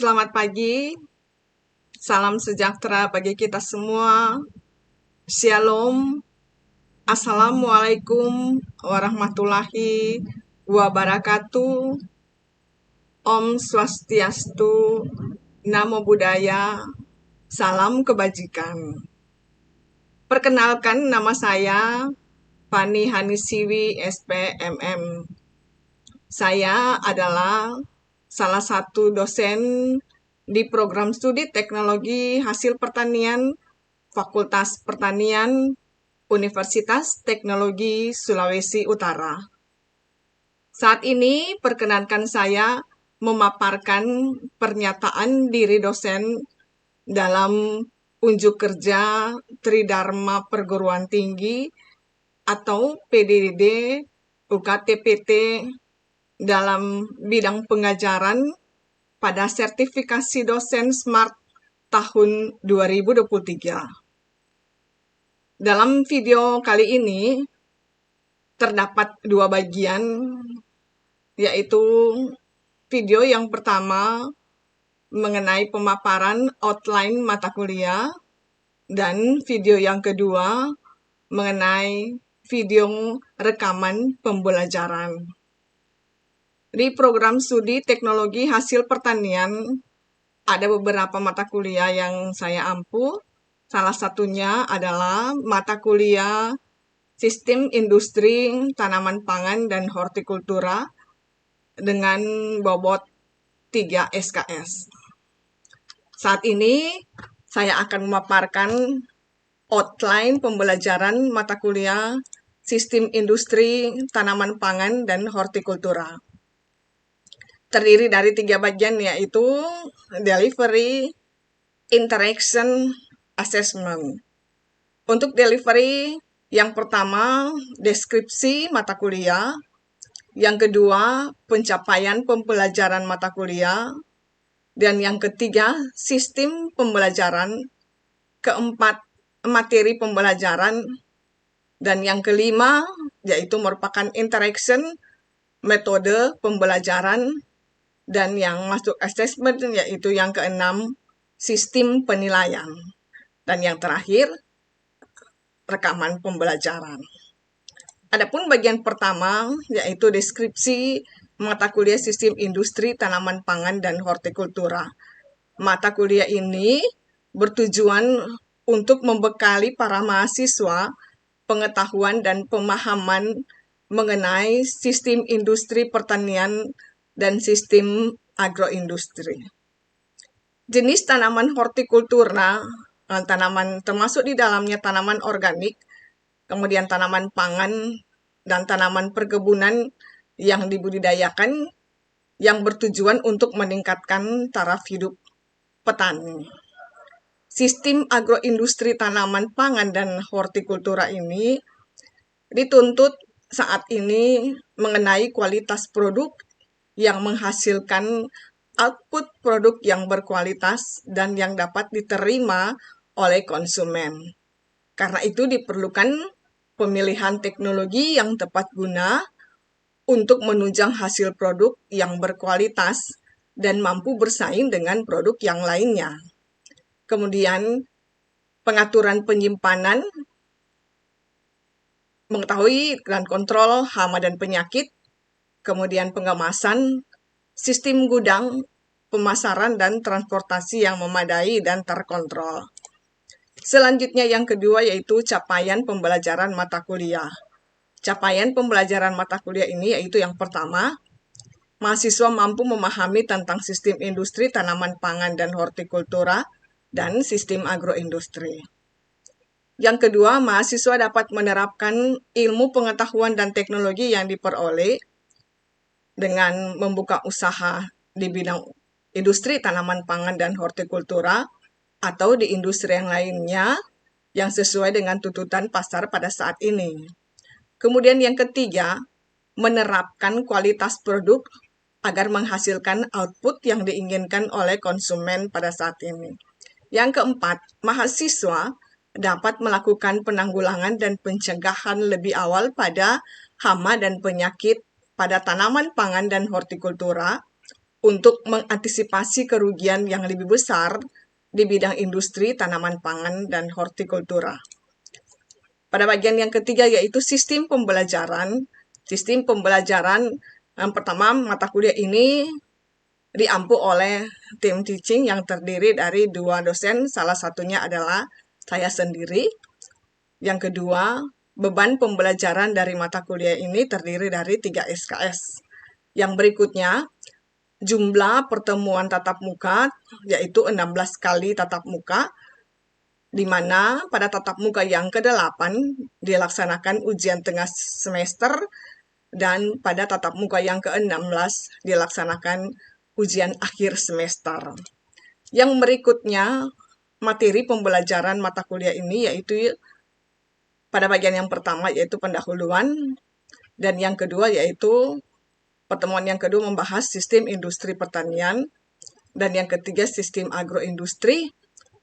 Selamat pagi, salam sejahtera bagi kita semua. Shalom, Assalamualaikum warahmatullahi wabarakatuh. Om Swastiastu, Namo Buddhaya, salam kebajikan. Perkenalkan, nama saya Fani Hanisiwi, SPMM. Saya adalah salah satu dosen di program studi teknologi hasil pertanian Fakultas Pertanian Universitas Teknologi Sulawesi Utara. Saat ini perkenankan saya memaparkan pernyataan diri dosen dalam unjuk kerja Tridharma Perguruan Tinggi atau PDD UKT-PT dalam bidang pengajaran pada sertifikasi dosen Smart tahun 2023. Dalam video kali ini terdapat dua bagian, yaitu video yang pertama mengenai pemaparan outline mata kuliah dan video yang kedua mengenai video rekaman pembelajaran. Di program studi teknologi hasil pertanian ada beberapa mata kuliah yang saya ampu. Salah satunya adalah mata kuliah Sistem Industri Tanaman Pangan dan Hortikultura dengan bobot 3 SKS. Saat ini saya akan memaparkan outline pembelajaran mata kuliah Sistem Industri Tanaman Pangan dan Hortikultura. Terdiri dari 3 bagian, yaitu delivery, interaction, assessment. Untuk delivery, yang pertama deskripsi mata kuliah, yang kedua pencapaian pembelajaran mata kuliah, dan yang ketiga sistem pembelajaran, keempat materi pembelajaran, dan yang kelima yaitu merupakan interaction, metode pembelajaran, dan yang masuk assessment yaitu yang keenam sistem penilaian, dan yang terakhir rekaman pembelajaran. Adapun bagian pertama yaitu deskripsi mata kuliah Sistem Industri Tanaman Pangan dan Hortikultura. Mata kuliah ini bertujuan untuk membekali para mahasiswa pengetahuan dan pemahaman mengenai sistem industri pertanian dan sistem agroindustri. Jenis tanaman hortikultura, tanaman termasuk di dalamnya tanaman organik, kemudian tanaman pangan, dan tanaman perkebunan yang dibudidayakan yang bertujuan untuk meningkatkan taraf hidup petani. Sistem agroindustri tanaman pangan dan hortikultura ini dituntut saat ini mengenai kualitas produk yang menghasilkan output produk yang berkualitas dan yang dapat diterima oleh konsumen. Karena itu diperlukan pemilihan teknologi yang tepat guna untuk menunjang hasil produk yang berkualitas dan mampu bersaing dengan produk yang lainnya. Kemudian pengaturan penyimpanan, mengetahui dan kontrol hama dan penyakit, kemudian pengemasan, sistem gudang, pemasaran dan transportasi yang memadai dan terkontrol. Selanjutnya yang kedua yaitu capaian pembelajaran mata kuliah. Capaian pembelajaran mata kuliah ini yaitu yang pertama, mahasiswa mampu memahami tentang sistem industri tanaman pangan dan hortikultura dan sistem agroindustri. Yang kedua, mahasiswa dapat menerapkan ilmu pengetahuan dan teknologi yang diperoleh dengan membuka usaha di bidang industri tanaman pangan dan hortikultura atau di industri yang lainnya yang sesuai dengan tuntutan pasar pada saat ini. Kemudian yang ketiga, menerapkan kualitas produk agar menghasilkan output yang diinginkan oleh konsumen pada saat ini. Yang keempat, mahasiswa dapat melakukan penanggulangan dan pencegahan lebih awal pada hama dan penyakit pada tanaman pangan dan hortikultura untuk mengantisipasi kerugian yang lebih besar di bidang industri, tanaman pangan, dan hortikultura. Pada bagian yang ketiga yaitu sistem pembelajaran. Sistem pembelajaran yang pertama, mata kuliah ini diampu oleh tim teaching yang terdiri dari 2 dosen, salah satunya adalah saya sendiri. Yang kedua, beban pembelajaran dari mata kuliah ini terdiri dari 3 SKS. Yang berikutnya, jumlah pertemuan tatap muka yaitu 16 kali tatap muka, di mana pada tatap muka yang ke-8 dilaksanakan ujian tengah semester dan pada tatap muka yang ke-16 dilaksanakan ujian akhir semester. Yang berikutnya, materi pembelajaran mata kuliah ini yaitu pada bagian yang pertama yaitu pendahuluan, dan yang kedua yaitu pertemuan yang kedua membahas sistem industri pertanian, dan yang ketiga sistem agroindustri,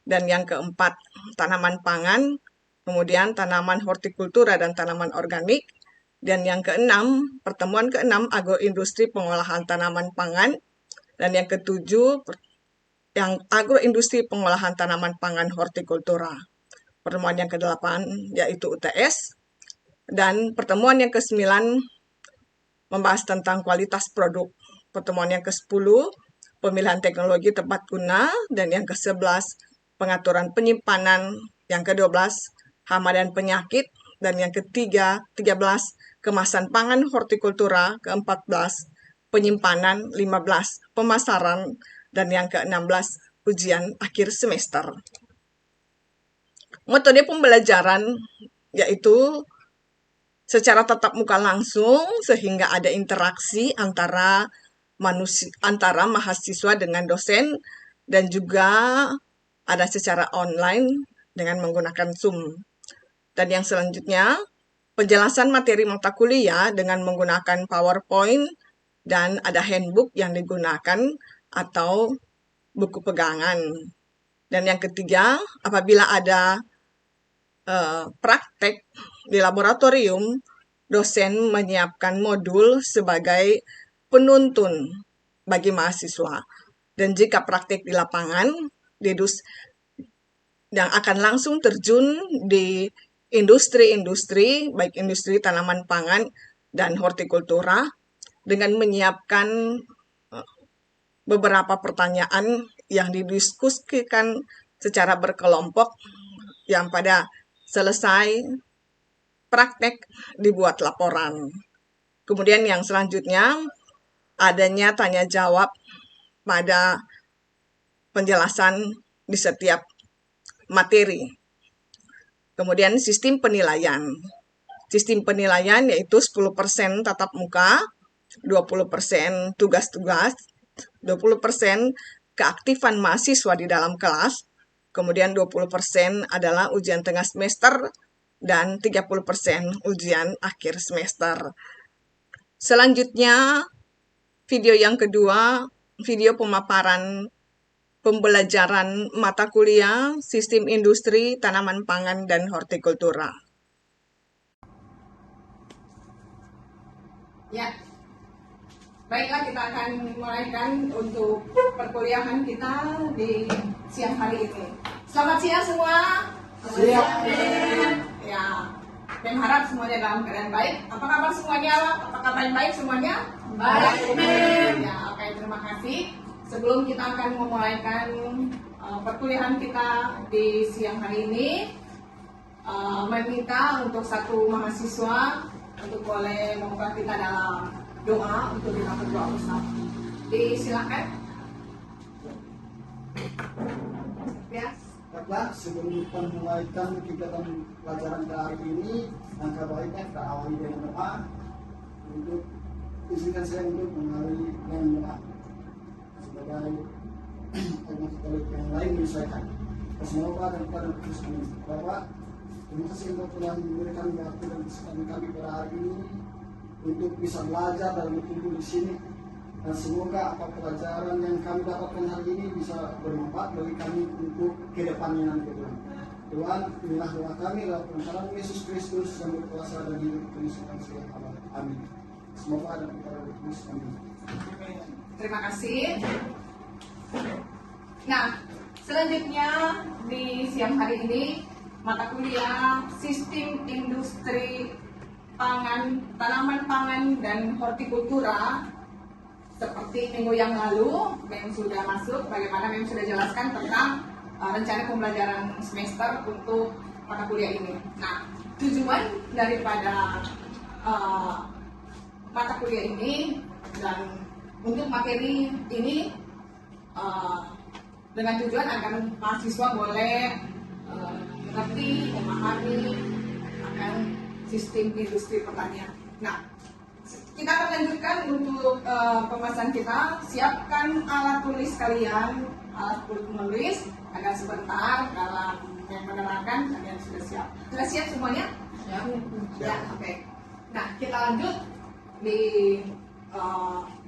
dan yang keempat tanaman pangan, kemudian tanaman hortikultura dan tanaman organik, dan yang keenam, pertemuan keenam agroindustri pengolahan tanaman pangan, dan yang ketujuh yang agroindustri pengolahan tanaman pangan hortikultura. Pertemuan yang ke-8 yaitu UTS, dan pertemuan yang ke-9 membahas tentang kualitas produk. Pertemuan yang ke-10 pemilihan teknologi tepat guna, dan yang ke-11 pengaturan penyimpanan, yang ke-12 hama dan penyakit, dan yang ke-13 kemasan pangan hortikultura, ke-14 penyimpanan, 15 pemasaran, dan yang ke-16 ujian akhir semester. Metode pembelajaran yaitu secara tatap muka langsung sehingga ada interaksi antara mahasiswa dengan dosen, dan juga ada secara online dengan menggunakan Zoom. Dan yang selanjutnya, penjelasan materi mata kuliah dengan menggunakan PowerPoint dan ada handbook yang digunakan atau buku pegangan. Dan yang ketiga, apabila ada praktek di laboratorium, dosen menyiapkan modul sebagai penuntun bagi mahasiswa. Dan jika praktek di lapangan, yang akan langsung terjun di industri-industri, baik industri tanaman pangan dan hortikultura, dengan menyiapkan beberapa pertanyaan yang didiskusikan secara berkelompok, yang pada selesai praktek dibuat laporan. Kemudian yang selanjutnya, adanya tanya jawab pada penjelasan di setiap materi. Kemudian sistem penilaian. Sistem penilaian yaitu 10% tatap muka, 20% tugas-tugas, 20% keaktifan mahasiswa di dalam kelas, kemudian 20% adalah ujian tengah semester, dan 30% ujian akhir semester. Selanjutnya, video yang kedua, video pemaparan pembelajaran mata kuliah Sistem Industri Tanaman Pangan dan Hortikultura. Ya, baiklah, kita akan mulaikan untuk perkuliahan kita di siang hari ini. Selamat siang semua. Siang. Ya, saya harap semuanya dalam keadaan baik. Apa kabar semuanya? Apakah baik-baik semuanya? Baik. Ya, oke, terima kasih. Sebelum kita akan memulaikan perkuliahan kita di siang hari ini, meminta untuk satu mahasiswa untuk boleh membuka kita dalam doa untuk kita berdoa bersama. Disilakan. Ya. Baiklah, sebelum kita memulaikan kegiatan pelajaran hari ini, langkah baiknya kita awali dengan doa. Untuk izinkan saya untuk mengakhiri dengan doa sebagai ayat yang lain menyesuaikan. Semoga dan pada Kristus. Bapak, terima kasih untuk telah memberikan waktu dan kesempatan kami pada hari ini untuk bisa belajar dan berkumpul di sini. Dan semoga apa pelajaran yang kami dapatkan hari ini bisa bermanfaat bagi kami untuk kedepannya nanti, Tuhan. Tuhan, inilah doa kami dalam nama Yesus Kristus yang berkuasa dan hidup Kristus dan segala abad. Amin. Semoga ada kita terus. Terima kasih. Nah, selanjutnya di siang hari ini mata kuliah Sistem Industri Pangan, Tanaman Pangan dan Hortikultura seperti minggu yang lalu Mem sudah masuk, bagaimana Mem sudah jelaskan tentang rencana pembelajaran semester untuk mata kuliah ini. Nah, tujuan daripada mata kuliah ini dan untuk materi ini dengan tujuan agar mahasiswa boleh mengerti, memahami akan sistem industri pertanian. Nah, kita akan lanjutkan untuk pembahasan kita. Siapkan alat tulis kalian, alat menulis, agar sebentar dalam menerangkan kalian sudah siap. Sudah siap semuanya? Ya, oke. Nah, kita lanjut di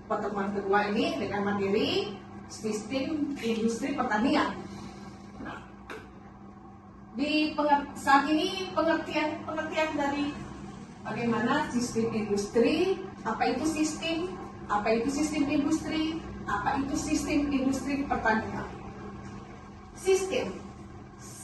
pertemuan kedua ini dengan materi sistem industri pertanian. Nah, saat ini pengertian dari bagaimana sistem industri, apa itu sistem industri, apa itu sistem industri pertanian.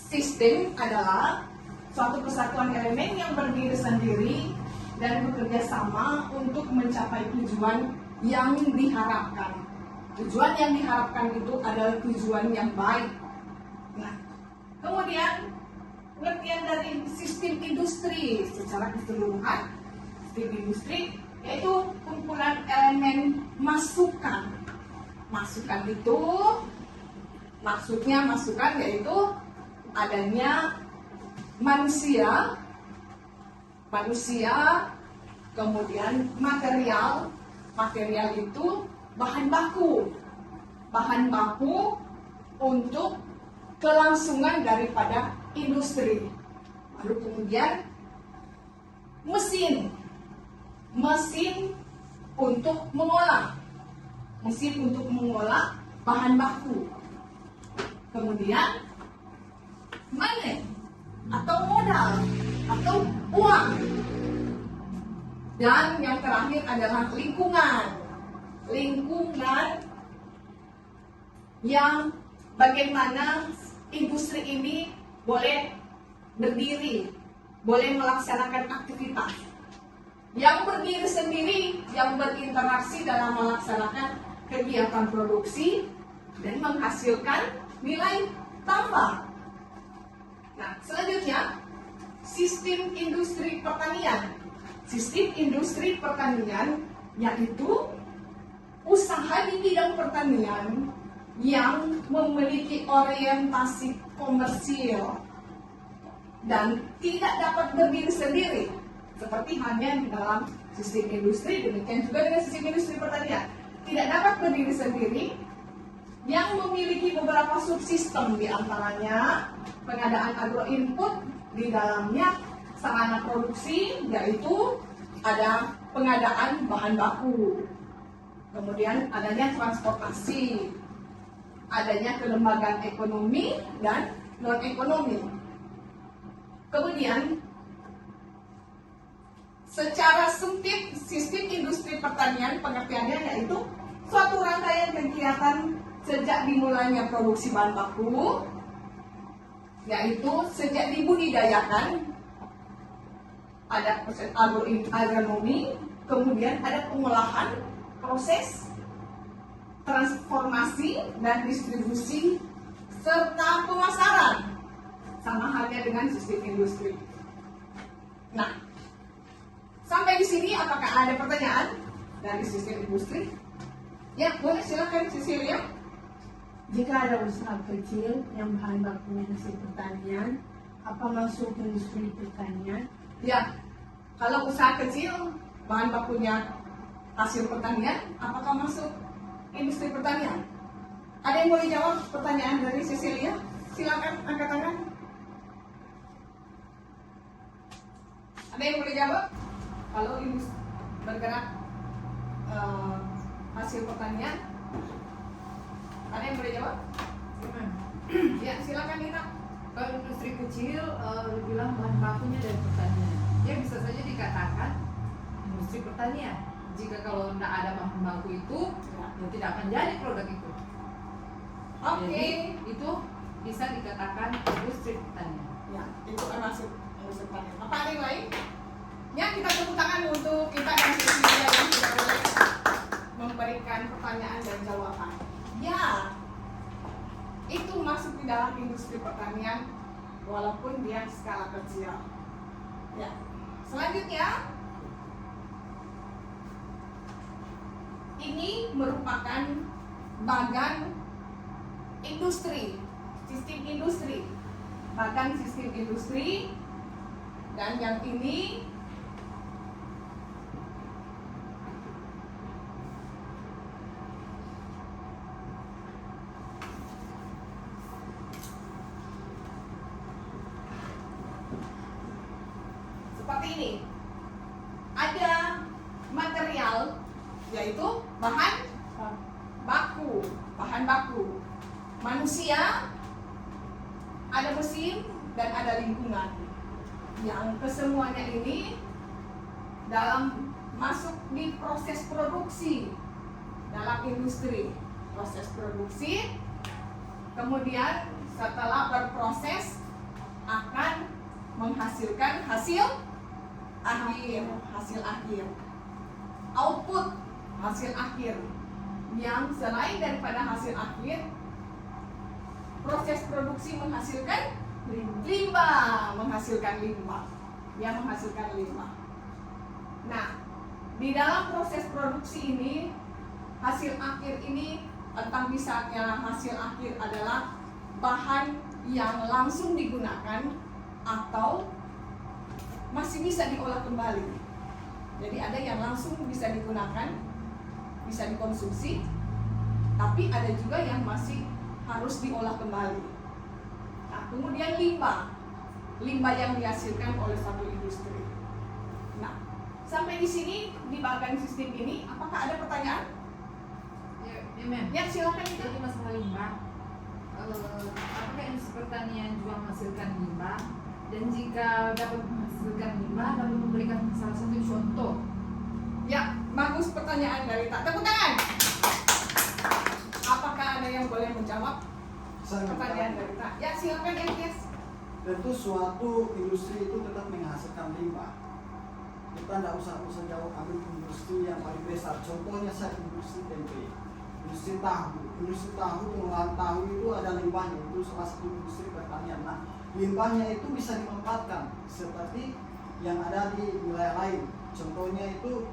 Sistem adalah suatu kesatuan elemen yang berdiri sendiri dan bekerja sama untuk mencapai tujuan yang diharapkan. Tujuan yang diharapkan itu adalah tujuan yang baik. Nah, kemudian pengertian dari sistem industri secara keseluruhan. Sistem industri yaitu kumpulan elemen masukan. Masukan itu maksudnya yaitu adanya manusia, kemudian material itu bahan baku untuk kelangsungan daripada industri. Lalu kemudian mesin untuk mengolah bahan baku. Kemudian money atau modal atau uang. Dan yang terakhir adalah lingkungan yang bagaimana industri ini boleh berdiri, boleh melaksanakan aktivitas. Yang berdiri sendiri, yang berinteraksi dalam melaksanakan kegiatan produksi dan menghasilkan nilai tambah. Nah, selanjutnya sistem industri pertanian. Sistem industri pertanian yaitu usaha di bidang pertanian yang memiliki orientasi komersil dan tidak dapat berdiri sendiri seperti hanya di dalam sistem industri, demikian juga dengan sistem industri pertanian tidak dapat berdiri sendiri, yang memiliki beberapa subsistem, di antaranya pengadaan agro input, di dalamnya sarana produksi, yaitu ada pengadaan bahan baku, kemudian adanya transportasi, adanya kelembagaan ekonomi dan non ekonomi. Kemudian secara sempit sistem industri pertanian pengertiannya yaitu suatu rangkaian kegiatan sejak dimulainya produksi bahan baku, yaitu sejak dibudidayakan ada proses agronomi, kemudian ada pengolahan, proses transformasi dan distribusi serta pemasaran, sama halnya dengan sistem industri. Nah, sampai di sini apakah ada pertanyaan dari sistem industri? Ya, boleh silakan Cecilia. Jika ada usaha kecil yang bahan bakunya hasil pertanian, apa masuk industri pertanian? Ya, kalau usaha kecil bahan bakunya hasil pertanian, apakah masuk industri pertanian? Ada yang boleh jawab pertanyaan dari Cecilia? Silakan angkat tangan. Ada yang boleh jawab? Kalau industri bergerak hasil pertanian, ada yang boleh jawab? Ya, silakan Nina. Kalau industri kecil bilang bahan bakunya dari pertanian, ya bisa saja dikatakan industri pertanian. Jika kalau tidak ada bahan baku itu, ya tidak akan jadi produk itu. Oke. Jadi itu bisa dikatakan industri pertanian. Ya, itu termasuk industri pertanian. Apa ada yang lain? Ya, kita tepuk tangan untuk kita dan Cecilia yang sudah boleh memberikan pertanyaan dan jawaban. Ya, itu masuk di dalam industri pertanian walaupun dia skala kecil. Ya, selanjutnya ini merupakan bagan industri, sistem industri, bagan sistem industri, dan yang ini seperti ini. Ada material yaitu bahan baku. Manusia, ada mesin, dan ada lingkungan. Yang kesemuanya ini dalam masuk di proses produksi dalam industri. Proses produksi, kemudian setelah berproses akan menghasilkan hasil akhir. Output hasil akhir. Yang selain daripada hasil akhir, proses produksi menghasilkan limbah. Nah, di dalam proses produksi ini, hasil akhir ini, entah misalnya hasil akhir adalah bahan yang langsung digunakan atau masih bisa diolah kembali. Jadi ada yang langsung bisa digunakan, bisa dikonsumsi, tapi ada juga yang masih harus diolah kembali. Nah, kemudian limbah yang dihasilkan oleh satu industri. Nah, sampai di sini di bagian sistem ini, apakah ada pertanyaan? Ya, silakan itu. Jadi masalah limbah, apakah industri pertanian juga menghasilkan limbah? Dan jika dapat menghasilkan limbah, dapat memberikan salah satu contoh. Ya, bagus pertanyaan dari Tak. Tepuk tangan. Apakah ada yang boleh menjawab pertanyaan dari Tak? Ya, silakan Elias. Tentu suatu industri itu tetap menghasilkan limbah. Kita tidak usah jauh ambil industri yang paling besar. Contohnya saya industri tempe, industri tahu. Industri tahu, pengolahan tahu itu ada limbahnya. Itu salah satu industri pertanian. Nah, limbahnya itu bisa dimanfaatkan seperti yang ada di wilayah lain. Contohnya itu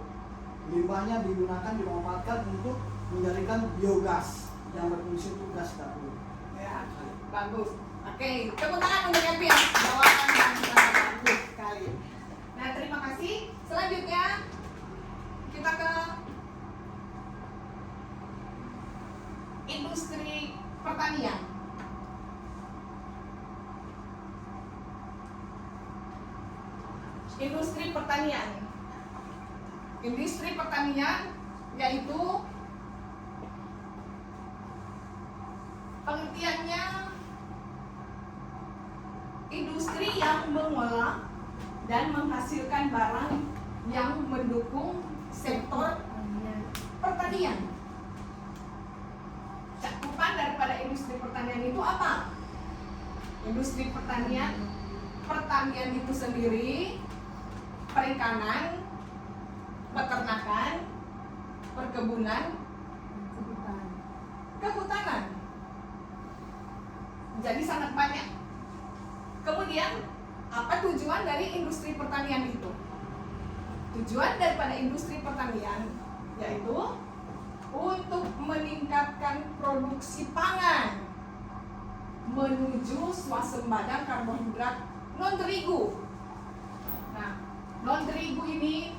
limbahnya dimanfaatkan untuk menjadikan biogas yang berfungsi untuk gas dapur. Ya, bagus. Oke, tepuk tangan untuk Elias. Jawaban yang sangat bagus sekali. Nah, terima kasih. Selanjutnya kita ke industri pertanian. Industri pertanian yaitu pengertiannya industri yang mengolah dan menghasilkan barang yang mendukung sektor pertanian. Cakupan daripada industri pertanian itu apa? Industri pertanian itu sendiri perikanan, peternakan, perkebunan, kehutanan. Jadi sangat banyak. Kemudian, apa tujuan dari industri pertanian itu? Tujuan daripada industri pertanian yaitu untuk meningkatkan produksi pangan menuju swasembada karbohidrat non-terigu. Nah, non-terigu ini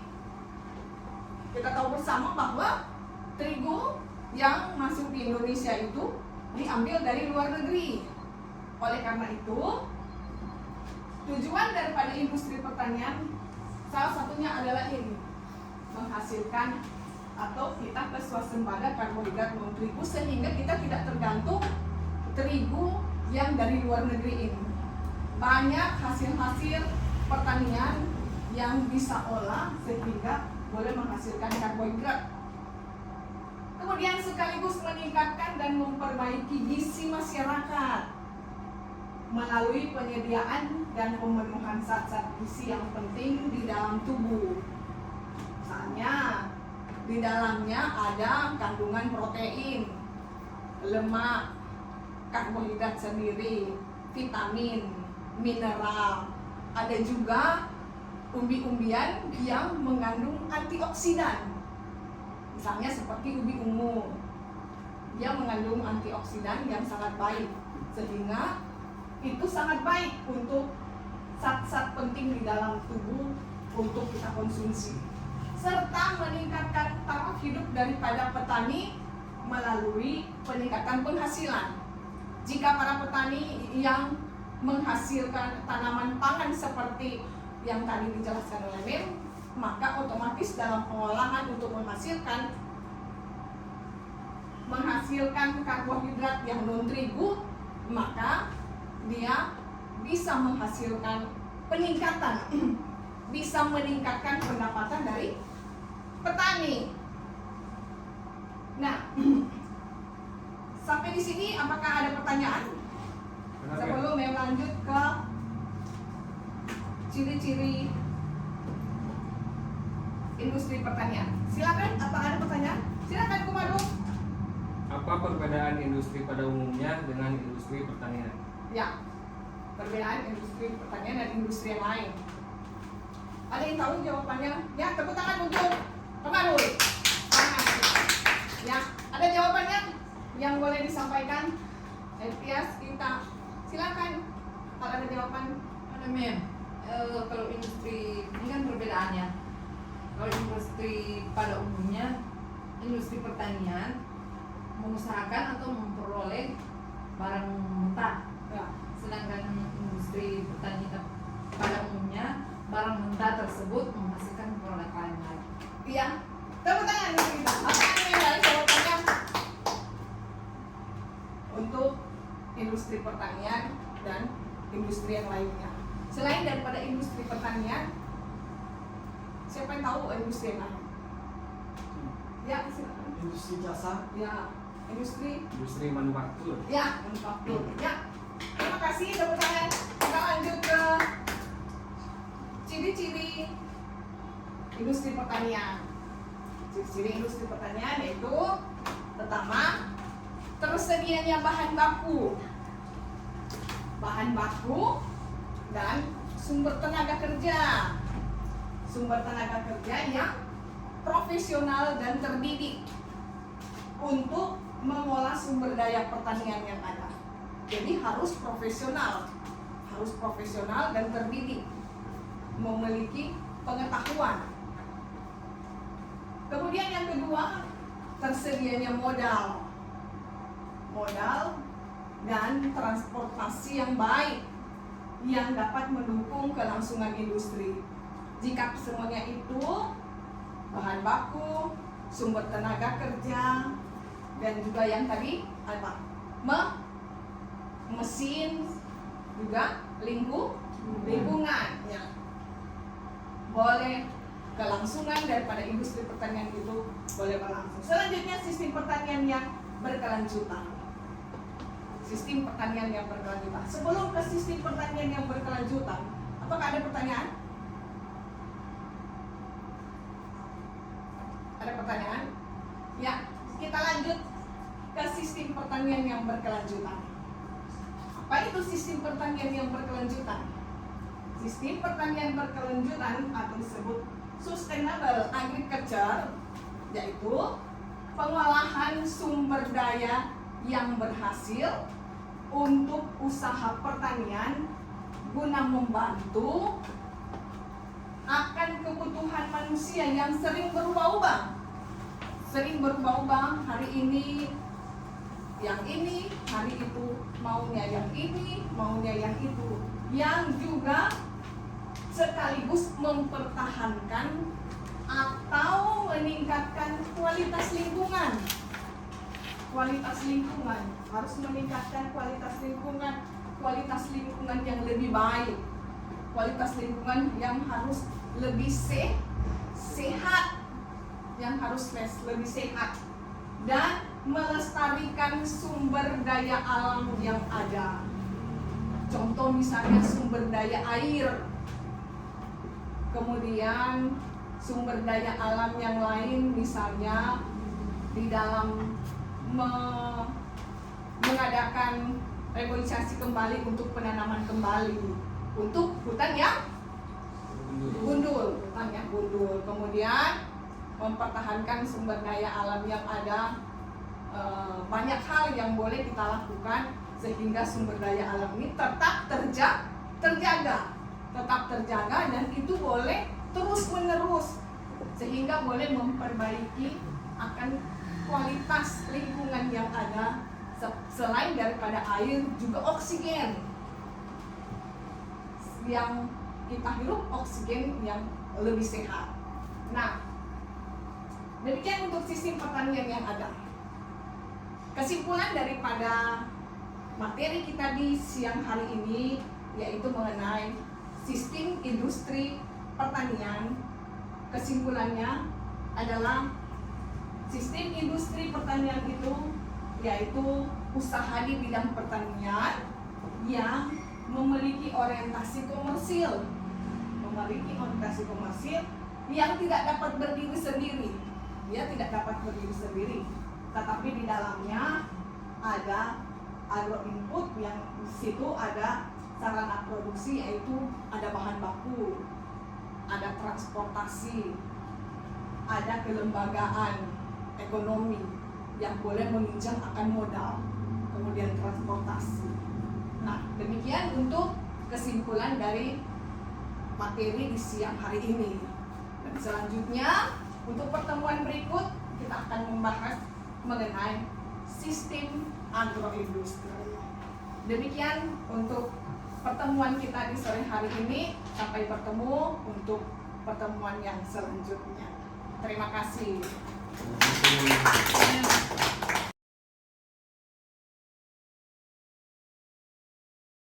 kita tahu bersama bahwa terigu yang masuk di Indonesia itu diambil dari luar negeri. Oleh karena itu, tujuan daripada industri pertanian salah satunya adalah ini, menghasilkan atau kita ke swasembada karbohidrat non-terigu sehingga kita tidak tergantung terigu yang dari luar negeri ini. Banyak hasil-hasil pertanian yang bisa olah sehingga boleh menghasilkan karbohidrat. Kemudian sekaligus meningkatkan dan memperbaiki gizi masyarakat melalui penyediaan dan pemenuhan zat-zat gizi yang penting di dalam tubuh. Misalnya, di dalamnya ada kandungan protein, lemak, karbohidrat sendiri, vitamin, mineral. Ada juga umbi-umbian yang mengandung antioksidan. Misalnya seperti ubi ungu, dia mengandung antioksidan yang sangat baik, sehingga itu sangat baik untuk zat-zat penting di dalam tubuh untuk kita konsumsi, serta meningkatkan taraf hidup daripada petani melalui peningkatan penghasilan. Jika para petani yang menghasilkan tanaman pangan seperti yang tadi dijelaskan oleh Mem, maka otomatis dalam pengolahan untuk menghasilkan karbohidrat yang non terigu, maka dia bisa menghasilkan peningkatan, bisa meningkatkan pendapatan dari petani. Nah, sampai di sini apakah ada pertanyaan? Sebelum Mem lanjut ke ciri-ciri industri pertanian. Silakan, apa ada pertanyaan? Silakan Kumadu. Apa perbedaan industri pada umumnya dengan industri pertanian? Ya, perbedaan industri pertanian dan industri yang lain. Ada yang tahu jawabannya? Ya, tepuk tangan untuk Kumadu. Ya, ada jawabannya yang boleh disampaikan? Elpias, kita silakan. Kalau ada jawaban, Ada Mem. Kalau industri ini kan perbedaannya. Kalau industri pada umumnya, industri pertanian mengusahakan atau memperoleh barang mentah. ya, Sedangkan industri pertanian pada umumnya barang mentah tersebut menghasilkan produk lain. iya. Tepuk tangan untuk kita. Apa yang ada jawabannya? Untuk industri pertanian dan industri yang lainnya. Selain daripada industri pertanian, siapa yang tahu industri yang lain? Ya, silakan. Industri jasa. Ya, industri. Industri manufaktur. Ya, manufaktur. Ya, terima kasih tepuk tangan. Kita lanjut ke ciri-ciri industri pertanian. Ciri-ciri industri pertanian yaitu pertama, tersedianya bahan baku dan sumber tenaga kerja yang profesional dan terdidik untuk mengolah sumber daya pertanian yang ada. Jadi harus profesional dan terdidik, memiliki pengetahuan. Kemudian yang kedua, tersedianya modal dan transportasi yang baik yang dapat mendukung kelangsungan industri. Jika semuanya itu, bahan baku, sumber tenaga kerja, dan juga yang tadi apa? Mesin, juga lingkungan ya. Boleh kelangsungan daripada industri pertanian itu boleh berlangsung. Selanjutnya sistem pertanian yang berkelanjutan. Sebelum ke sistem pertanian yang berkelanjutan, apakah ada pertanyaan? Ada pertanyaan? Ya, kita lanjut ke sistem pertanian yang berkelanjutan. Apa itu sistem pertanian yang berkelanjutan? Sistem pertanian berkelanjutan atau disebut sustainable agriculture, yaitu pengolahan sumber daya yang berhasil untuk usaha pertanian guna membantu akan kebutuhan manusia yang sering berubah-ubah. Hari ini yang ini, hari itu maunya yang ini, maunya yang itu, yang juga sekaligus mempertahankan atau meningkatkan kualitas lingkungan. Harus meningkatkan kualitas lingkungan yang lebih baik, kualitas lingkungan yang harus lebih sehat yang harus lebih sehat dan melestarikan sumber daya alam yang ada. Contoh misalnya sumber daya air, kemudian sumber daya alam yang lain misalnya di dalam mengadakan reboisasi kembali untuk penanaman kembali untuk hutan yang gundul, kemudian mempertahankan sumber daya alam yang ada. Banyak hal yang boleh kita lakukan sehingga sumber daya alam ini tetap terjaga dan itu boleh terus menerus sehingga boleh memperbaiki akan kualitas lingkungan yang ada. Selain daripada air juga oksigen yang kita hirup, oksigen yang lebih sehat. Nah, demikian untuk sistem pertanian yang ada. Kesimpulan daripada materi kita di siang hari ini yaitu mengenai sistem industri pertanian. Kesimpulannya adalah sistem industri pertanian itu yaitu usaha di bidang pertanian yang memiliki orientasi komersil yang tidak dapat berdiri sendiri. Tetapi di dalamnya ada agro input yang di situ ada sarana produksi, yaitu ada bahan baku, ada transportasi, ada kelembagaan ekonomi yang boleh meminjam akan modal, kemudian transportasi. Nah, demikian untuk kesimpulan dari materi di siang hari ini. Dan selanjutnya untuk pertemuan berikut kita akan membahas mengenai sistem agroindustri. Demikian untuk pertemuan kita di sore hari ini. Sampai bertemu untuk pertemuan yang selanjutnya. Terima kasih.